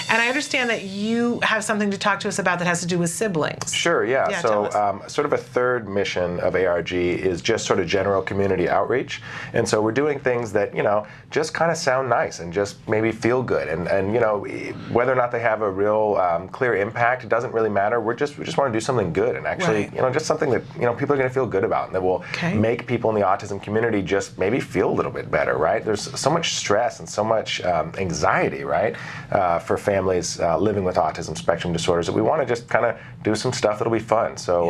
And I understand that you have something to talk to us about that has to do with siblings. Sure, yeah. Yeah, So sort of a third mission of ARG is just sort of general community outreach. And so we're doing things that, just kind of sound nice and just maybe feel good. And whether or not they have a real clear impact, it doesn't really matter. We just want to do something good and actually, just something that, people are going to feel good about and that will make people in the autism community just maybe feel a little bit better, right? There's so much stress and so much anxiety, right, for families living with autism spectrum disorders that we want to just kind of do some stuff that'll be fun. So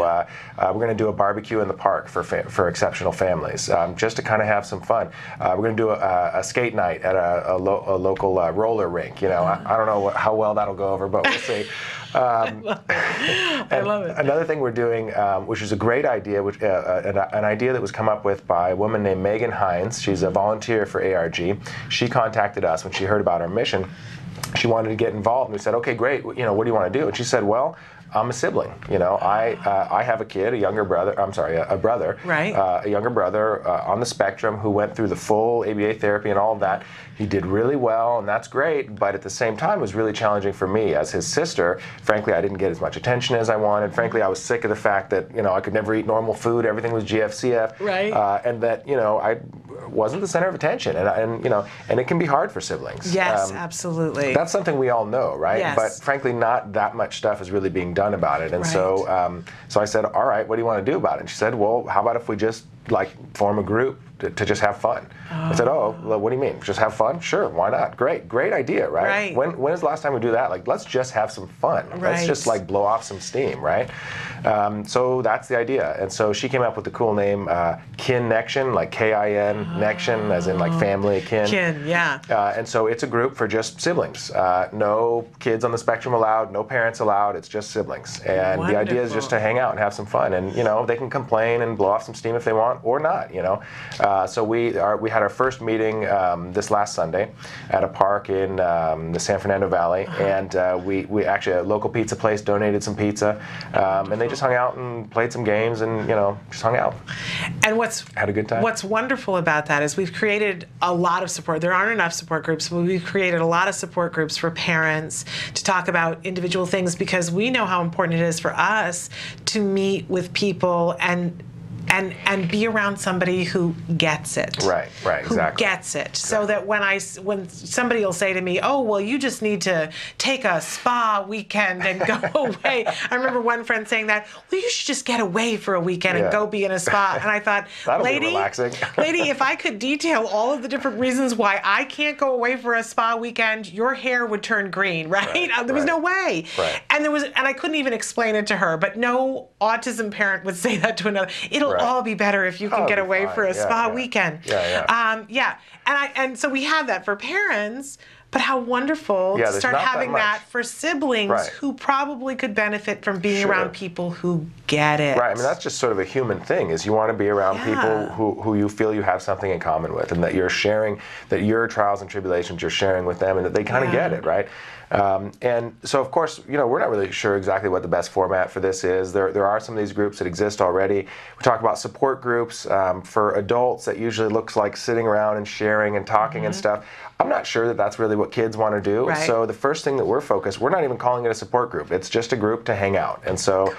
we're going to do a barbecue in the park for exceptional families, just to kind of have some fun. We're going to do a skate night at a local roller rink. I don't know how well that'll go over, but we'll see. I love it. Another thing we're doing, which is a great idea, which an idea that was come up with by a woman named Megan Hinds. She's a volunteer for ARG. She contacted us when she heard about our mission. She wanted to get involved, and we said, okay, great. What do you want to do? And she said, well, I'm a sibling. I have a kid, a younger brother. I'm sorry, a brother. Right. A younger brother on the spectrum who went through the full ABA therapy and all of that. He did really well, and that's great. But at the same time, it was really challenging for me as his sister. Frankly, I didn't get as much attention as I wanted. Frankly, I was sick of the fact that I could never eat normal food. Everything was GFCF. Right. And that I wasn't the center of attention, and it can be hard for siblings. Yes, absolutely. That's something we all know, right? Yes. But frankly, not that much stuff is really being done about it. And so I said, all right, what do you want to do about it? And she said, well, how about if we just form a group to just have fun? I said, well, what do you mean? Just have fun? Sure, why not? Great idea, right? When is the last time we do that? Let's just have some fun. Right. Let's just blow off some steam, right? So that's the idea. And so she came up with the cool name Kin-nection, K-I-N, nection, as in family, kin. Kin, yeah. And so it's a group for just siblings. No kids on the spectrum allowed, no parents allowed, it's just siblings. And the idea is just to hang out and have some fun. And, they can complain and blow off some steam if they want or not, So we had our first meeting this last Sunday at a park in the San Fernando Valley. And we actually, a local pizza place donated some pizza. And they just hung out and played some games and, just hung out. And had a good time. What's wonderful about that is we've created a lot of support. There aren't enough support groups, but we've created a lot of support groups for parents to talk about individual things because we know how important it is for us to meet with people and be around somebody who gets it. Right, exactly. Who gets it. Exactly. So that when somebody will say to me, oh, well, you just need to take a spa weekend and go away. I remember one friend saying that, well, you should just get away for a weekend and go be in a spa. And I thought, lady, if I could detail all of the different reasons why I can't go away for a spa weekend, your hair would turn green, right? There was no way. Right. And I couldn't even explain it to her, but no autism parent would say that to another. It'll all be better if you can get away for a spa weekend. And so we have that for parents, but how wonderful to start having that for siblings who probably could benefit from being around people who get it. Right, that's just sort of a human thing, is you want to be around people who you feel you have something in common with, and that you're sharing, that your trials and tribulations you're sharing with them, and that they kind of get it, right? And so, of course, we're not really sure exactly what the best format for this is. There are some of these groups that exist already. We talk about support groups for adults that usually looks like sitting around and sharing and talking and stuff. I'm not sure that that's really what kids want to do. Right. So the first thing that we're not even calling it a support group. It's just a group to hang out. And so,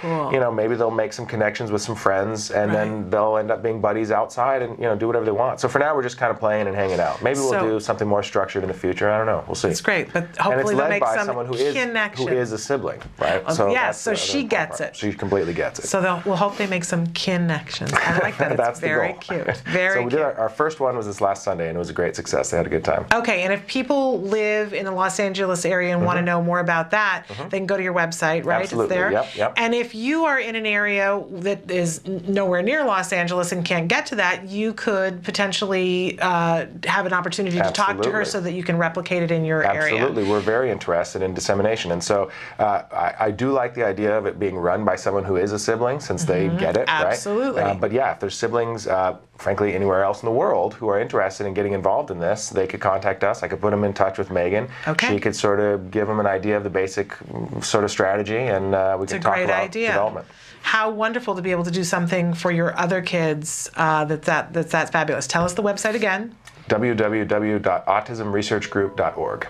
maybe they'll make some connections with some friends, and then they'll end up being buddies outside and, do whatever they want. So for now, we're just kind of playing and hanging out. Maybe we'll do something more structured in the future. I don't know. We'll see. It's great, but hopefully they'll make by someone who is a sibling, right? So she gets it. She completely gets it. So we'll hope they make some kin-nections. I like that. It's very cute. Very cute. So we did our first one was this last Sunday, and it was a great success. They had a good time. Okay, and if people live in the Los Angeles area and want to know more about that, they can go to your website, right? Absolutely. It's there. Yep. And if you are in an area that is nowhere near Los Angeles and can't get to that, you could potentially have an opportunity to talk to her so that you can replicate it in your area. Absolutely. We're very interested in dissemination. And so I do like the idea of it being run by someone who is a sibling, since they get it, Absolutely. right? But yeah, if there's siblings, frankly, anywhere else in the world who are interested in getting involved in this, they could contact us. I could put them in touch with Megan. Okay. She could sort of give them an idea of the basic sort of strategy, and we could talk about development. How wonderful to be able to do something for your other kids. That's fabulous. Tell us the website again. www.autismresearchgroup.org.